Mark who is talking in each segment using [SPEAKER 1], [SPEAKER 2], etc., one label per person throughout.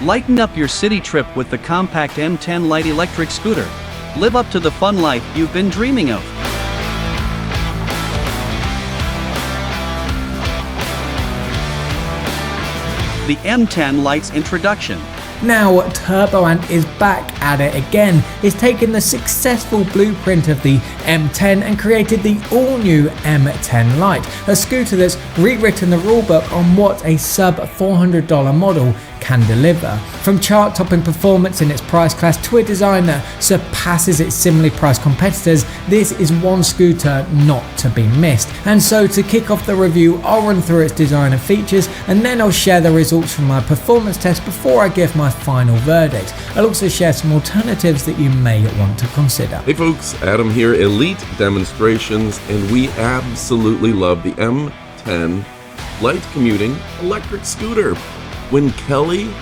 [SPEAKER 1] Lighten up your city trip with the compact M10 Lite electric scooter. Live up to the fun life you've been dreaming of. The M10 Lite's introduction.
[SPEAKER 2] Now, TurboAnt is back at it again. It's taken the successful blueprint of the M10 and created the all-new M10 Lite, a scooter that's rewritten the rulebook on what a sub $400 model can deliver. From chart-topping performance in its price class to a design that surpasses its similarly priced competitors, this is one scooter not to be missed. And so to kick off the review, I'll run through its design and features, and then I'll share the results from my performance test before I give my final verdict. I'll also share some alternatives that you may want to consider.
[SPEAKER 3] Hey folks, Adam here, Elite Demonstrations, and we absolutely love the M10 Lite commuting electric scooter. When Kelly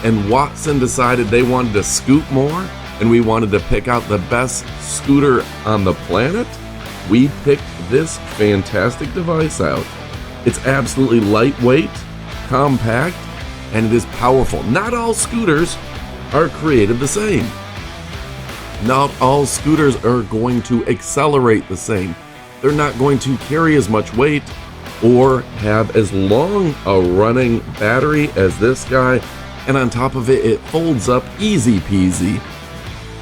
[SPEAKER 3] and Watson decided they wanted to scoot more and we wanted to pick out the best scooter on the planet, we picked this fantastic device out. It's absolutely lightweight, compact, and it is powerful. Not all scooters are created the same. Not all scooters are going to accelerate the same. They're not going to carry as much weight or have as long a running battery as this guy, and on top of it, it folds up easy peasy,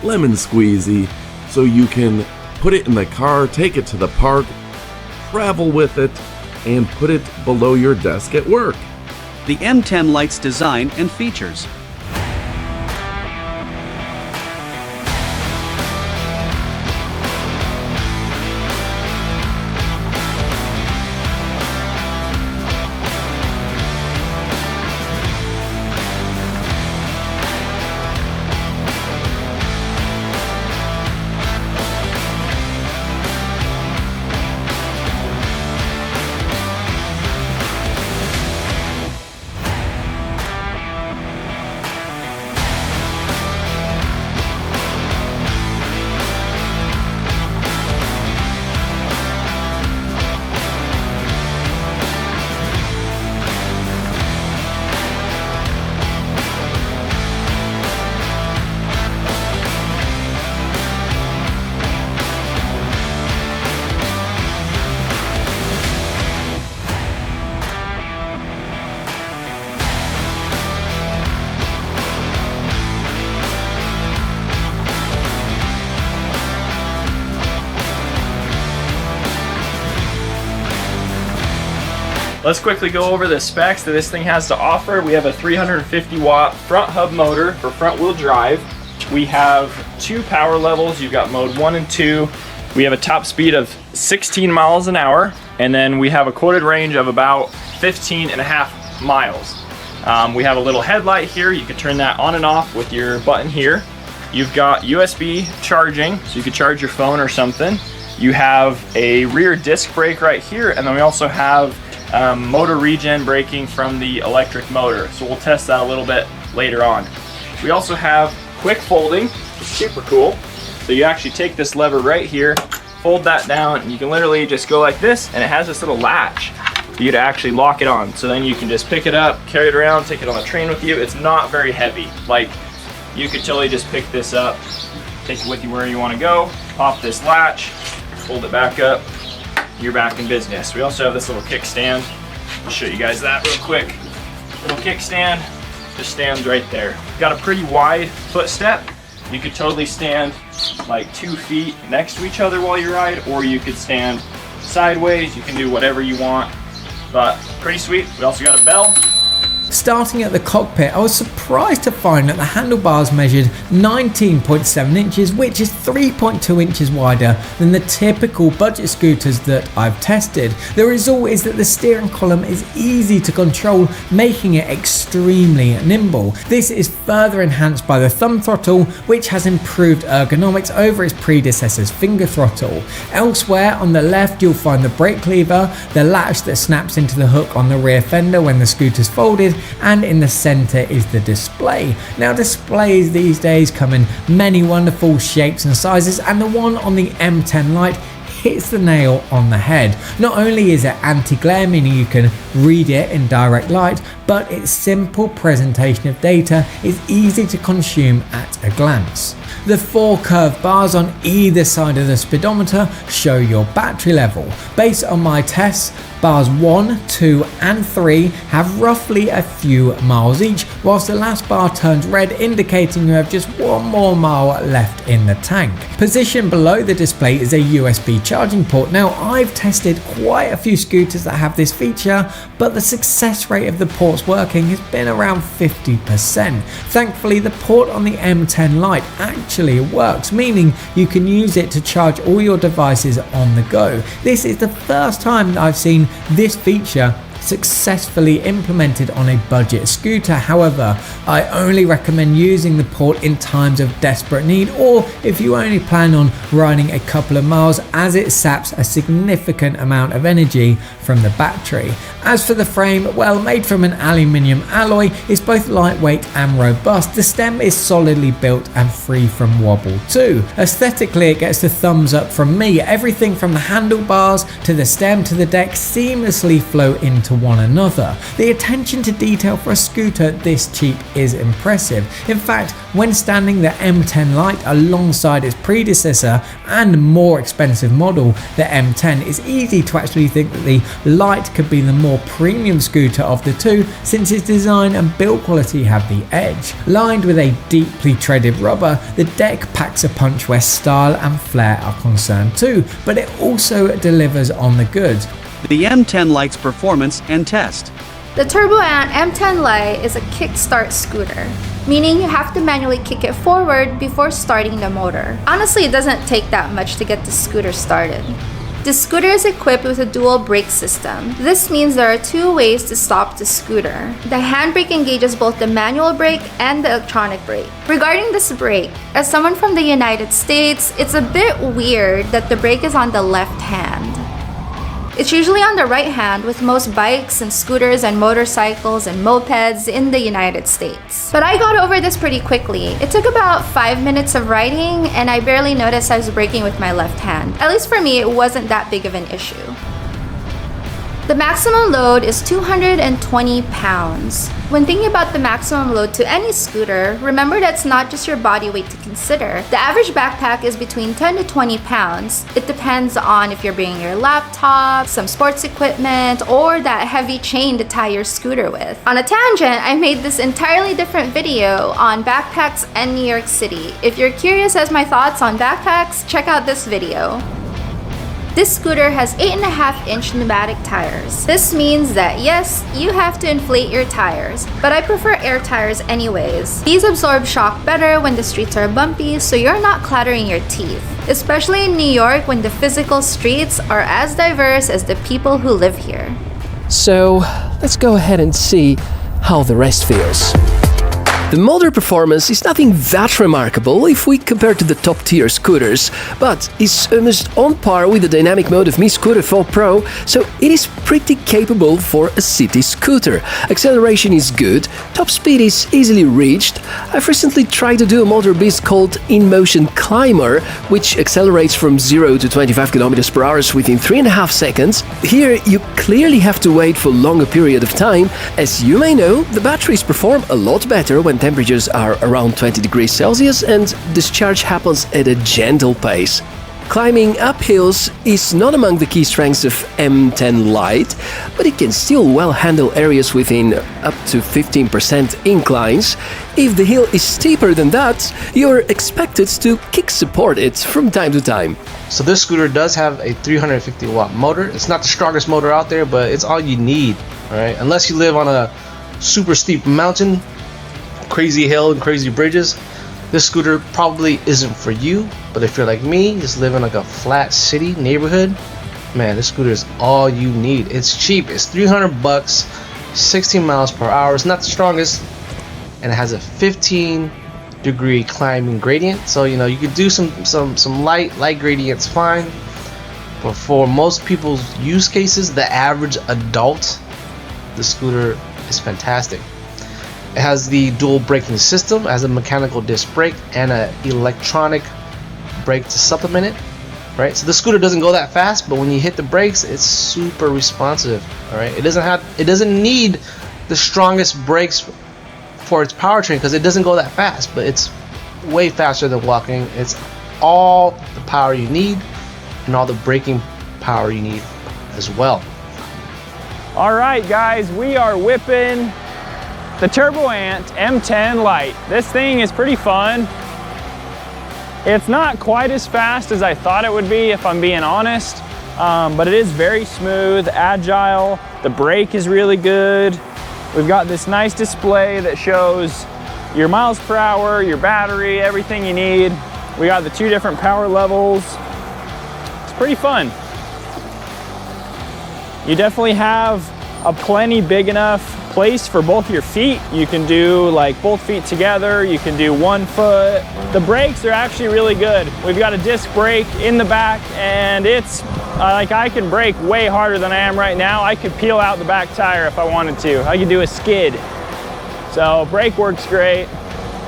[SPEAKER 3] lemon squeezy, so you can put it in the car, take it to the park, travel with it, and put it below your desk at work.
[SPEAKER 1] The M10 Lite's design and features.
[SPEAKER 4] Let's quickly go over the specs that this thing has to offer. We have a 350 watt front hub motor for front wheel drive. We have 2 power levels. You've got mode 1 and 2. We have a top speed of 16 miles an hour, and then we have a quoted range of about 15.5 miles. We have a little headlight here. You can turn that on and off with your button here. You've got USB charging, so you can charge your phone or something. You have a rear disc brake right here, and then we also have motor regen braking from the electric motor. So we'll test that a little bit later on. We also have quick folding, which is super cool. So you actually take this lever right here, fold that down, and you can literally just go like this, and it has this little latch for you to actually lock it on. So then you can just pick it up, carry it around, take it on the train with you. It's not very heavy. Like, you could totally just pick this up, take it with you where you want to go, pop this latch, fold it back up, you're back in business. We also have this little kickstand. I'll show you guys that real quick. Little kickstand just stands right there. Got a pretty wide footstep. You could totally stand like 2 feet next to each other while you ride, or you could stand sideways. You can do whatever you want, but pretty sweet. We also got a bell.
[SPEAKER 2] Starting at the cockpit, I was surprised to find that the handlebars measured 19.7 inches, which is 3.2 inches wider than the typical budget scooters that I've tested. The result is that the steering column is easy to control, making it extremely nimble. This is further enhanced by the thumb throttle, which has improved ergonomics over its predecessor's finger throttle. Elsewhere on the left, you'll find the brake lever, the latch that snaps into the hook on the rear fender when the scooter's folded, and in the center is the display. Now, displays these days come in many wonderful shapes and sizes, and the one on the M10 Lite hits the nail on the head. Not only is it anti-glare, meaning you can read it in direct light, but its simple presentation of data is easy to consume at a glance. The 4 curved bars on either side of the speedometer show your battery level. Based on my tests, bars 1, 2 and 3 have roughly a few miles each, whilst the last bar turns red, indicating you have just 1 more mile left in the tank. Positioned below the display is a USB charging port. Now, I've tested quite a few scooters that have this feature, but the success rate of the ports working has been around 50%. Thankfully, the port on the M10 Lite actually works, meaning you can use it to charge all your devices on the go. This is the first time that I've seen this feature successfully implemented on a budget scooter. However, I only recommend using the port in times of desperate need, or if you only plan on riding a couple of miles, as it saps a significant amount of energy from the battery. As for the frame, well, made from an aluminium alloy, it's both lightweight and robust. The stem is solidly built and free from wobble too. Aesthetically, it gets the thumbs up from me. Everything from the handlebars to the stem to the deck seamlessly flow into one another. The attention to detail for a scooter this cheap is impressive. In fact, when standing the M10 Lite alongside its predecessor and more expensive model, the M10, it's easy to actually think that the Lite could be the more premium scooter of the two, since its design and build quality have the edge. Lined with a deeply treaded rubber, the deck packs a punch where style and flair are concerned too, but it also delivers on the goods.
[SPEAKER 1] The M10 Lite's performance and test.
[SPEAKER 5] The TurboAnt M10 Lite is a kickstart scooter, meaning you have to manually kick it forward before starting the motor. Honestly, it doesn't take that much to get the scooter started. The scooter is equipped with a dual brake system. This means there are 2 ways to stop the scooter. The handbrake engages both the manual brake and the electronic brake. Regarding this brake, as someone from the United States, it's a bit weird that the brake is on the left hand. It's usually on the right hand with most bikes and scooters and motorcycles and mopeds in the United States. But I got over this pretty quickly. It took about 5 minutes of riding and I barely noticed I was braking with my left hand. At least for me, it wasn't that big of an issue. The maximum load is 220 pounds. When thinking about the maximum load to any scooter, remember that's not just your body weight to consider. The average backpack is between 10 to 20 pounds. It depends on if you're bringing your laptop, some sports equipment, or that heavy chain to tie your scooter with. On a tangent, I made this entirely different video on backpacks and New York City. If you're curious as my thoughts on backpacks, check out this video. This scooter has 8.5-inch pneumatic tires. This means that yes, you have to inflate your tires, but I prefer air tires anyways. These absorb shock better when the streets are bumpy, so you're not clattering your teeth. Especially in New York when the physical streets are as diverse as the people who live here.
[SPEAKER 6] So, let's go ahead and see how the rest feels. The motor performance is nothing that remarkable if we compare to the top-tier scooters, but is almost on par with the dynamic mode of Mi Scooter 4 Pro, so it is pretty capable for a city scooter. Acceleration is good, top speed is easily reached. I've recently tried to do a motor beast called In-Motion Climber, which accelerates from 0 to 25 km per hour within 3.5 seconds. Here you clearly have to wait for a longer period of time. As you may know, the batteries perform a lot better when temperatures are around 20 degrees Celsius and discharge happens at a gentle pace. Climbing up hills is not among the key strengths of M10 Lite, but it can still well handle areas within up to 15% inclines. If the hill is steeper than that, you're expected to kick support it from time to time.
[SPEAKER 7] So this scooter does have a 350 watt motor. It's not the strongest motor out there, but it's all you need, all right? Unless you live on a super steep mountain, crazy hill and crazy bridges, this scooter probably isn't for you. But if you're like me, just living like a flat city neighborhood, man, this scooter is all you need. It's cheap. It's 300 bucks, 16 miles per hour. It's not the strongest, and it has a 15-degree climbing gradient. So you know you could do some light gradients fine. But for most people's use cases, the average adult, the scooter is fantastic. It has the dual braking system, has a mechanical disc brake and an electronic brake to supplement it. right? So the scooter doesn't go that fast, but when you hit the brakes, it's super responsive. All right, it doesn't need the strongest brakes for its powertrain because it doesn't go that fast, but it's way faster than walking. It's all the power you need and all the braking power you need as well.
[SPEAKER 4] All right, guys, we are whipping the TurboAnt M10 Lite. This thing is pretty fun. It's not quite as fast as I thought it would be, if I'm being honest, but it is very smooth, agile. The brake is really good. We've got this nice display that shows your miles per hour, your battery, everything you need. We got the 2 different power levels. It's pretty fun. You definitely have a plenty big enough place for both your feet. You can do like both feet together. You can do 1 foot. The brakes are actually really good. We've got a disc brake in the back, and it's like I can brake way harder than I am right now. I could peel out the back tire if I wanted to. I could do a skid. So brake works great.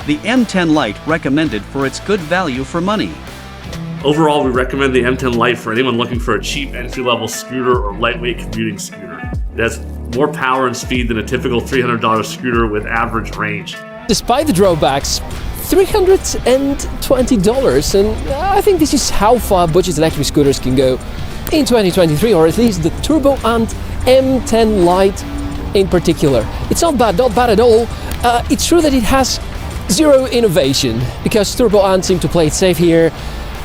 [SPEAKER 1] The M10 Lite recommended for its good value for money.
[SPEAKER 8] Overall, we recommend the M10 Lite for anyone looking for a cheap entry-level scooter or lightweight commuting scooter. It has more power and speed than a typical $300 scooter with average range.
[SPEAKER 6] Despite the drawbacks, $320, and I think this is how far budget electric scooters can go in 2023, or at least the TurboAnt M10 Lite in particular. It's not bad at all. It's true that it has zero innovation, because TurboAnt seem to play it safe here,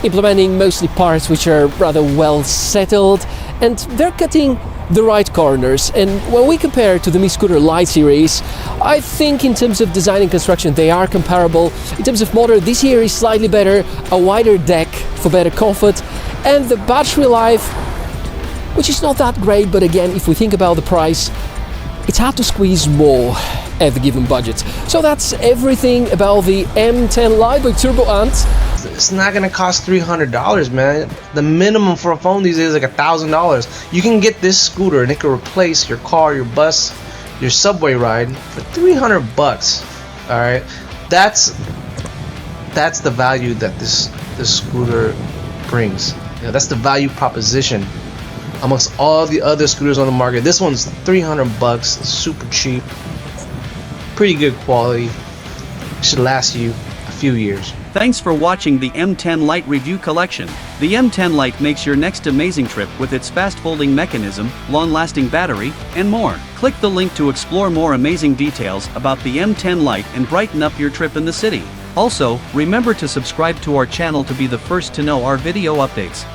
[SPEAKER 6] implementing mostly parts which are rather well settled, and they're cutting the right corners. And when we compare to the Mi Scooter Lite series, I think in terms of design and construction they are comparable. In terms of motor, this here is slightly better, a wider deck for better comfort, and the battery life, which is not that great, but again, if we think about the price, it's hard to squeeze more at the given budget. So that's everything about the M10 Lite by TurboAnt.
[SPEAKER 7] It's not gonna cost $300, man. The minimum for a phone these days is like $1,000. You can get this scooter and it can replace your car, your bus, your subway ride for $300. All right, that's the value that this scooter brings. You know, that's the value proposition amongst all the other scooters on the market. This one's $300, super cheap, pretty good quality, should last you a few years.
[SPEAKER 1] Thanks for watching the M10 Lite review collection. The M10 Lite makes your next amazing trip with its fast folding mechanism, long-lasting battery, and more. Click the link to explore more amazing details about the M10 Lite and brighten up your trip in the city. Also, remember to subscribe to our channel to be the first to know our video updates.